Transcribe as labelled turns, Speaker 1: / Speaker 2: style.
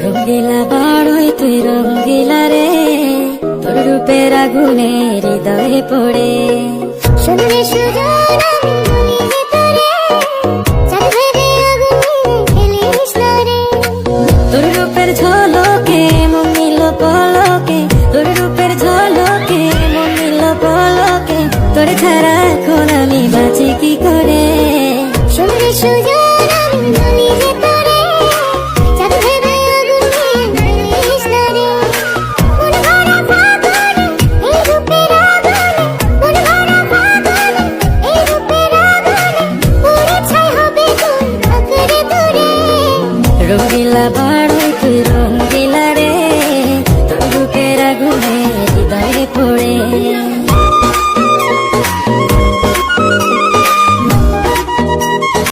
Speaker 1: রঙ্গিলা বাড়ই তুই রঙ্গিলা রে, তোর রূপের আগুনে হৃদয়ে পড়ে।
Speaker 2: শুনলে সুজন আমি বলি যে তোরে, চাঁদ ভেবে আগুনে ফেলিস না রে।
Speaker 1: তোর রূপের ঝলকে মন নিল পলকে, তোর রূপের ঝলকে মন নিল পলকে, তোর ছাড়া এখন আমি বাঁচি কি করে।
Speaker 2: শুনলে সুজন আমি বলি যে তোরে, চাঁদ ভেবে আগুনে ফেলিস না রে। মন ভরা ফাগুনে এই রূপের আগুনে, মন ভরা ফাগুনে এই রূপের আগুনে, পুড়ে ছাই হবে কোন আঁকড়ে তোরে।
Speaker 1: রঙ্গিলা বাড়ই তুই রঙ্গিলা রে, তোর রূপের আগুনে হৃদয়ে পড়ে।